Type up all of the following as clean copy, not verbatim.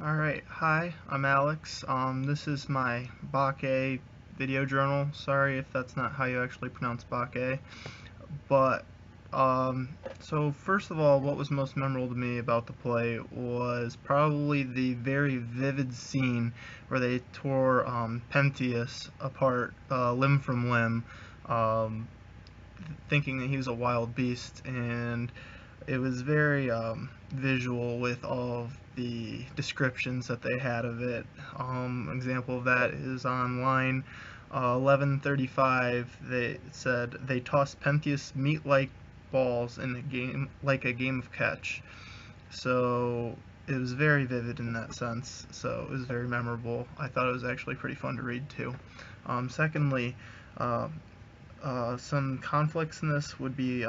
Alright, hi, I'm Alex. This is my Bacchae video journal. Sorry if that's not how you actually pronounce Bacchae. But, so first of all, what was most memorable to me about the play was probably the very vivid scene where they tore Pentheus apart limb from limb, um, thinking that he was a wild beast, and it was very visual with all of the descriptions that they had of it. Example of that is on line 1135. They said they tossed Pentheus meat-like balls in a game like a game of catch. So it was very vivid in that sense. So it was very memorable. I thought it was actually pretty fun to read too. Secondly, uh, some conflicts in this would be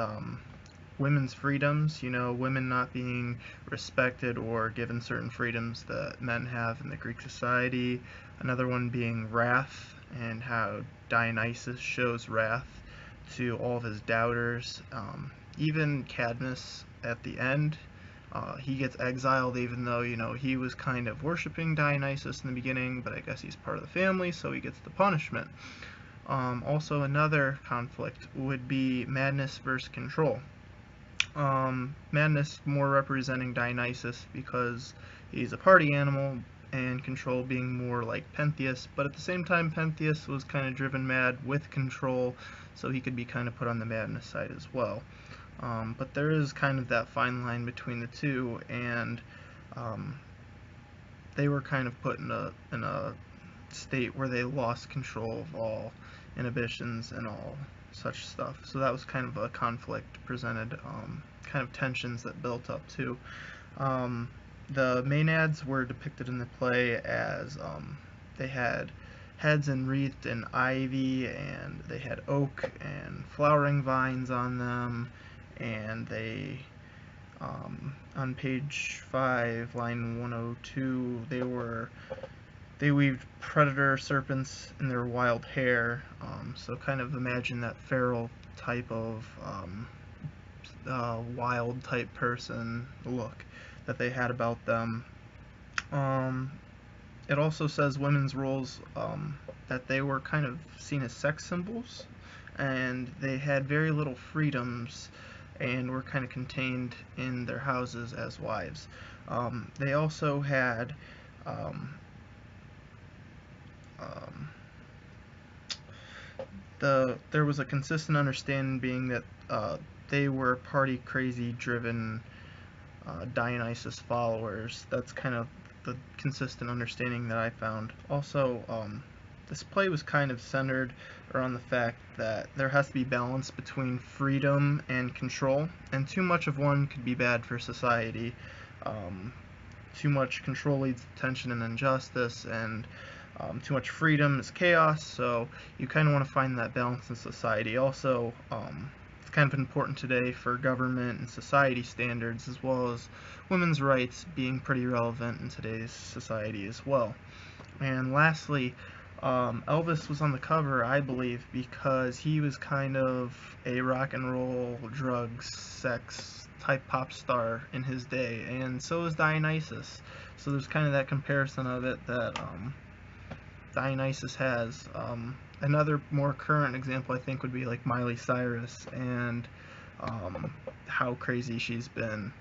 women's freedoms, women not being respected or given certain freedoms that men have in the Greek society. Another one being wrath, and how Dionysus shows wrath to all of his doubters. Even Cadmus at the end, he gets exiled even though, he was kind of worshiping Dionysus in the beginning, but I guess he's part of the family, so he gets the punishment. Also, another conflict would be madness versus control. Madness more representing Dionysus because he's a party animal, and control being more like Pentheus, but at the same time Pentheus was kind of driven mad with control, so he could be kind of put on the madness side as well. But there is kind of that fine line between the two, and um, they were kind of put in a state where they lost control of all inhibitions and all such stuff. So that was kind of a conflict presented, kind of tensions that built up too. Um, the Maenads were depicted in the play as they had heads enwreathed in ivy, and they had oak and flowering vines on them, and on page 5, line 102, they weaved predator serpents in their wild hair, so kind of imagine that feral type of wild type person look that they had about them. Um, it also says women's roles, that they were kind of seen as sex symbols, and they had very little freedoms and were kind of contained in their houses as wives. They also had um, um, there was a consistent understanding being that they were party crazy driven Dionysus followers. That's kind of the consistent understanding that I found. Also, this play was kind of centered around the fact that there has to be balance between freedom and control, and too much of one could be bad for society. Um, Too much control leads to tension and injustice, and too much freedom is chaos, so you kind of want to find that balance in society. Also, it's kind of important today for government and society standards, as well as women's rights being pretty relevant in today's society as well. And lastly, Elvis was on the cover, I believe, because he was kind of a rock and roll, drugs, sex type pop star in his day, and so is Dionysus. So there's kind of that comparison of it that Dionysus has. Another more current example, I think, would be like Miley Cyrus, and how crazy she's been.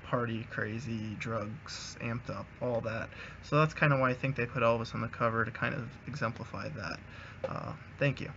Party crazy, drugs, amped up, all that. So that's kind of why I think they put Elvis on the cover, to kind of exemplify that. Thank you.